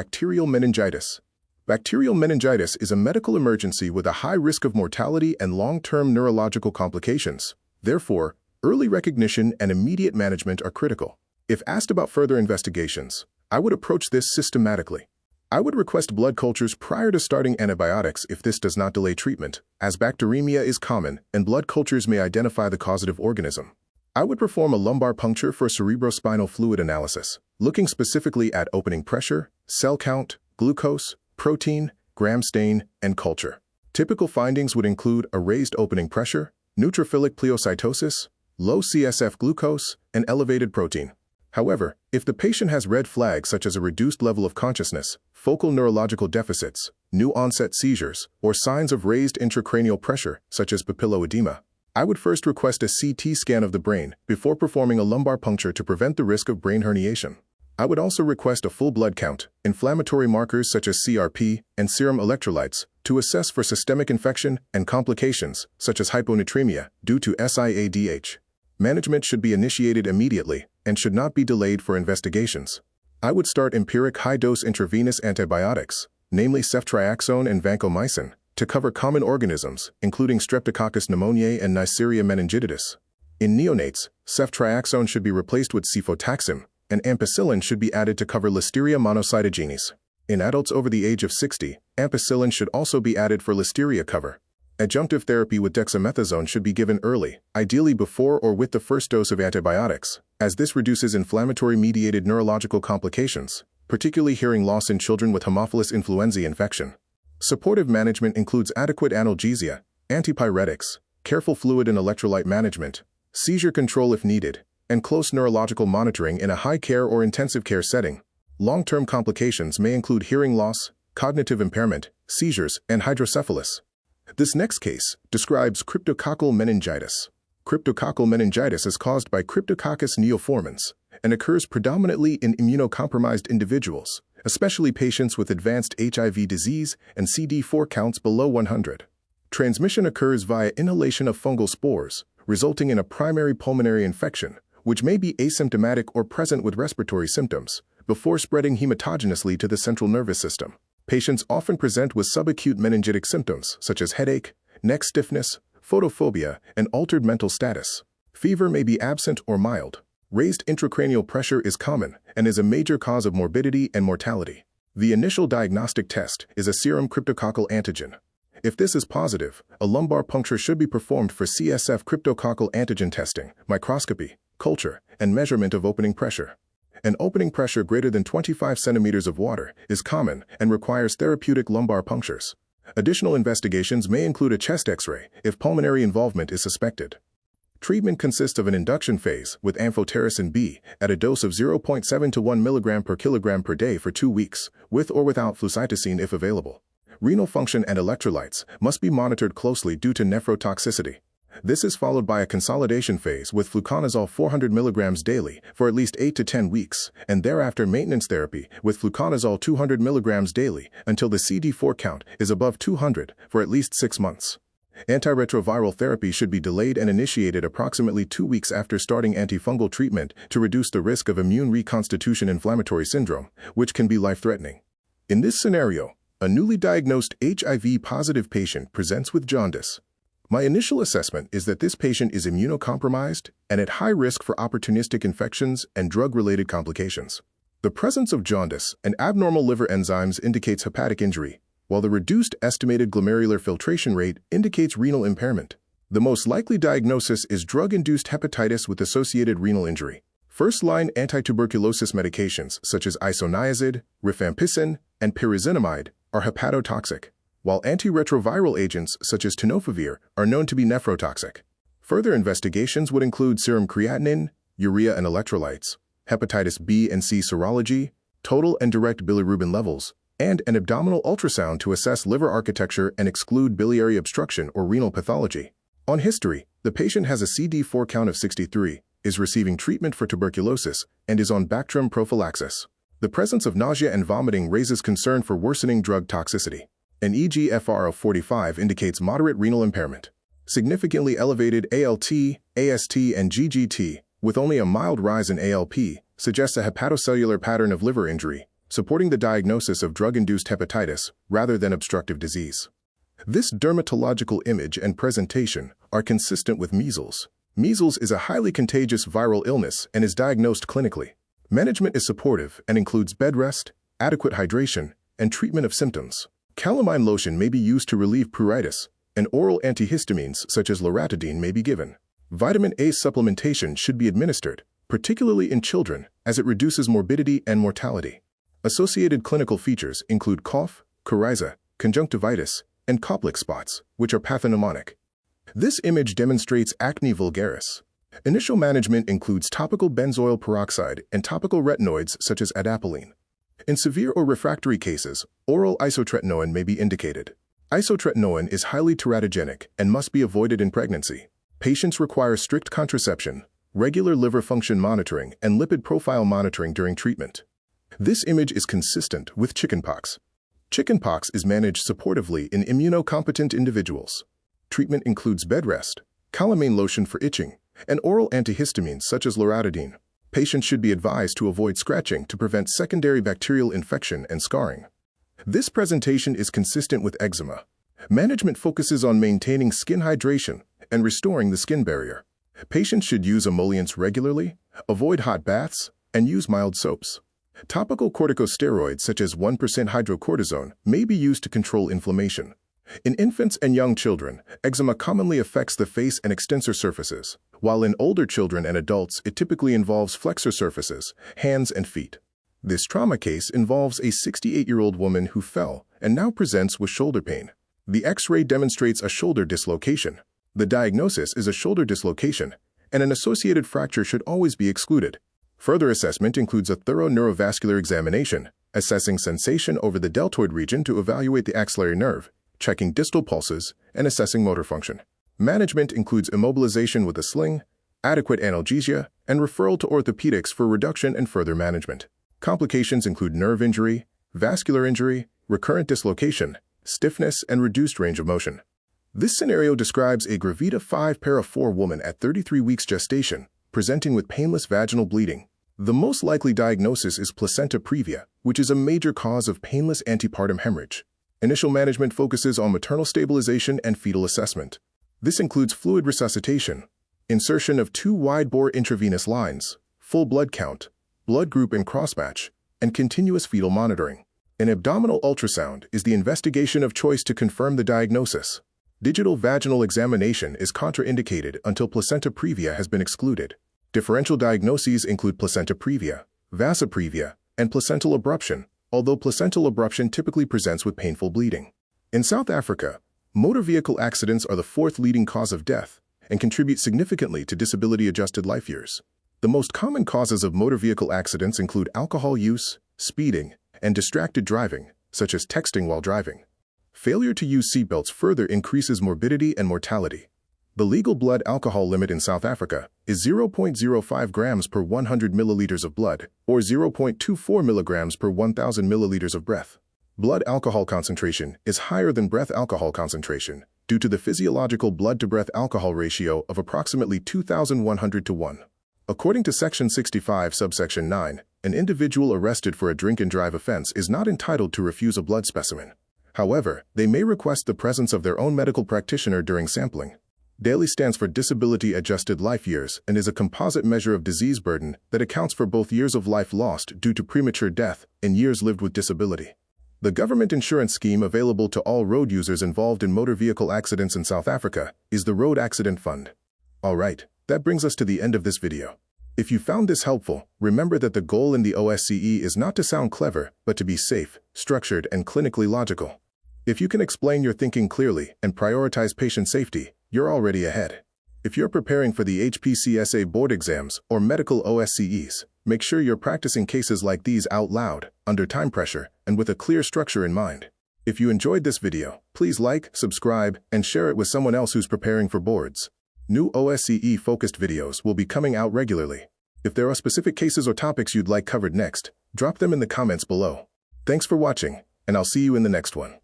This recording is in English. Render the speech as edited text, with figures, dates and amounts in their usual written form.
Bacterial meningitis. Bacterial meningitis is a medical emergency with a high risk of mortality and long-term neurological complications. Therefore, early recognition and immediate management are critical. If asked about further investigations, I would approach this systematically. I would request blood cultures prior to starting antibiotics if this does not delay treatment, as bacteremia is common and blood cultures may identify the causative organism. I would perform a lumbar puncture for cerebrospinal fluid analysis, looking specifically at opening pressure, cell count, glucose, protein, gram stain, and culture. Typical findings would include a raised opening pressure, neutrophilic pleocytosis, low CSF glucose, and elevated protein. However, if the patient has red flags such as a reduced level of consciousness, focal neurological deficits, new-onset seizures, or signs of raised intracranial pressure such as papilloedema, I would first request a CT scan of the brain before performing a lumbar puncture to prevent the risk of brain herniation. I would also request a full blood count, inflammatory markers such as CRP, and serum electrolytes to assess for systemic infection and complications such as hyponatremia due to SIADH. Management should be initiated immediately and should not be delayed for investigations. I would start empiric high-dose intravenous antibiotics, namely ceftriaxone and vancomycin, to cover common organisms, including Streptococcus pneumoniae and Neisseria meningitidis. In neonates, ceftriaxone should be replaced with cefotaxime, and ampicillin should be added to cover Listeria monocytogenes. In adults over the age of 60, ampicillin should also be added for Listeria cover. Adjunctive therapy with dexamethasone should be given early, ideally before or with the first dose of antibiotics, as this reduces inflammatory-mediated neurological complications, particularly hearing loss in children with Haemophilus influenzae infection. Supportive management includes adequate analgesia, antipyretics, careful fluid and electrolyte management, seizure control if needed, and close neurological monitoring in a high-care or intensive care setting. Long-term complications may include hearing loss, cognitive impairment, seizures, and hydrocephalus. This next case describes cryptococcal meningitis. Cryptococcal meningitis is caused by Cryptococcus neoformans and occurs predominantly in immunocompromised individuals, especially patients with advanced HIV disease and CD4 counts below 100. Transmission occurs via inhalation of fungal spores, resulting in a primary pulmonary infection, which may be asymptomatic or present with respiratory symptoms, before spreading hematogenously to the central nervous system. Patients often present with subacute meningitic symptoms such as headache, neck stiffness, photophobia, and altered mental status. Fever may be absent or mild. Raised intracranial pressure is common and is a major cause of morbidity and mortality. The initial diagnostic test is a serum cryptococcal antigen. If this is positive, a lumbar puncture should be performed for CSF cryptococcal antigen testing, microscopy, culture, and measurement of opening pressure. An opening pressure greater than 25 centimeters of water is common and requires therapeutic lumbar punctures. Additional investigations may include a chest X-ray if pulmonary involvement is suspected. Treatment consists of an induction phase with amphotericin B at a dose of 0.7 to 1 mg per kilogram per day for 2 weeks, with or without flucytosine if available. Renal function and electrolytes must be monitored closely due to nephrotoxicity. This is followed by a consolidation phase with fluconazole 400 mg daily for at least 8 to 10 weeks, and thereafter maintenance therapy with fluconazole 200 mg daily until the CD4 count is above 200 for at least 6 months. Antiretroviral therapy should be delayed and initiated approximately 2 weeks after starting antifungal treatment to reduce the risk of immune reconstitution inflammatory syndrome, which can be life-threatening. In this scenario, a newly diagnosed HIV-positive patient presents with jaundice. My initial assessment is that this patient is immunocompromised and at high risk for opportunistic infections and drug-related complications. The presence of jaundice and abnormal liver enzymes indicates hepatic injury, while the reduced estimated glomerular filtration rate indicates renal impairment. The most likely diagnosis is drug-induced hepatitis with associated renal injury. First-line antituberculosis medications such as isoniazid, rifampicin, and pyrazinamide are hepatotoxic, while antiretroviral agents such as tenofovir are known to be nephrotoxic. Further investigations would include serum creatinine, urea and electrolytes, hepatitis B and C serology, total and direct bilirubin levels, and an abdominal ultrasound to assess liver architecture and exclude biliary obstruction or renal pathology. On history, the patient has a CD4 count of 63, is receiving treatment for tuberculosis, and is on Bactrim prophylaxis. The presence of nausea and vomiting raises concern for worsening drug toxicity. An eGFR of 45 indicates moderate renal impairment. Significantly elevated ALT, AST, and GGT, with only a mild rise in ALP, suggests a hepatocellular pattern of liver injury, supporting the diagnosis of drug-induced hepatitis rather than obstructive disease. This dermatological image and presentation are consistent with measles. Measles is a highly contagious viral illness and is diagnosed clinically. Management is supportive and includes bed rest, adequate hydration, and treatment of symptoms. Calamine lotion may be used to relieve pruritus, and oral antihistamines such as loratadine may be given. Vitamin A supplementation should be administered, particularly in children, as it reduces morbidity and mortality. Associated clinical features include cough, coryza, conjunctivitis, and Koplik spots, which are pathognomonic. This image demonstrates acne vulgaris. Initial management includes topical benzoyl peroxide and topical retinoids such as adapalene. In severe or refractory cases, oral isotretinoin may be indicated. Isotretinoin is highly teratogenic and must be avoided in pregnancy. Patients require strict contraception, regular liver function monitoring, and lipid profile monitoring during treatment. This image is consistent with chickenpox. Chickenpox is managed supportively in immunocompetent individuals. Treatment includes bed rest, calamine lotion for itching, and oral antihistamines such as loratadine. Patients should be advised to avoid scratching to prevent secondary bacterial infection and scarring. This presentation is consistent with eczema. Management focuses on maintaining skin hydration and restoring the skin barrier. Patients should use emollients regularly, avoid hot baths, and use mild soaps. Topical corticosteroids such as 1% hydrocortisone may be used to control inflammation. In infants and young children, eczema commonly affects the face and extensor surfaces, while in older children and adults it typically involves flexor surfaces, hands and feet. This trauma case involves a 68-year-old woman who fell and now presents with shoulder pain. The X-ray demonstrates a shoulder dislocation. The diagnosis is a shoulder dislocation, and an associated fracture should always be excluded. Further assessment includes a thorough neurovascular examination, assessing sensation over the deltoid region to evaluate the axillary nerve, checking distal pulses, and assessing motor function. Management includes immobilization with a sling, adequate analgesia, and referral to orthopedics for reduction and further management. Complications include nerve injury, vascular injury, recurrent dislocation, stiffness, and reduced range of motion. This scenario describes a Gravida 5 para 4 woman at 33 weeks gestation, presenting with painless vaginal bleeding. The most likely diagnosis is placenta previa, which is a major cause of painless antepartum hemorrhage. Initial management focuses on maternal stabilization and fetal assessment. This includes fluid resuscitation, insertion of 2 wide-bore intravenous lines, full blood count, blood group and crossmatch, and continuous fetal monitoring. An abdominal ultrasound is the investigation of choice to confirm the diagnosis. Digital vaginal examination is contraindicated until placenta previa has been excluded. Differential diagnoses include placenta previa, vasa previa, and placental abruption, although placental abruption typically presents with painful bleeding. In South Africa, motor vehicle accidents are the 4th leading cause of death and contribute significantly to disability-adjusted life years. The most common causes of motor vehicle accidents include alcohol use, speeding, and distracted driving, such as texting while driving. Failure to use seatbelts further increases morbidity and mortality. The legal blood alcohol limit in South Africa is 0.05 grams per 100 milliliters of blood, or 0.24 milligrams per 1,000 milliliters of breath. Blood alcohol concentration is higher than breath alcohol concentration due to the physiological blood-to-breath alcohol ratio of approximately 2,100 to 1. According to Section 65, subsection 9, an individual arrested for a drink-and-drive offense is not entitled to refuse a blood specimen. However, they may request the presence of their own medical practitioner during sampling. DALY stands for Disability-Adjusted Life Years and is a composite measure of disease burden that accounts for both years of life lost due to premature death and years lived with disability. The government insurance scheme available to all road users involved in motor vehicle accidents in South Africa is the Road Accident Fund. Alright, that brings us to the end of this video. If you found this helpful, remember that the goal in the OSCE is not to sound clever, but to be safe, structured, and clinically logical. If you can explain your thinking clearly and prioritize patient safety, you're already ahead. If you're preparing for the HPCSA board exams or medical OSCEs, make sure you're practicing cases like these out loud, under time pressure, and with a clear structure in mind. If you enjoyed this video, please like, subscribe, and share it with someone else who's preparing for boards. New OSCE-focused videos will be coming out regularly. If there are specific cases or topics you'd like covered next, drop them in the comments below. Thanks for watching, and I'll see you in the next one.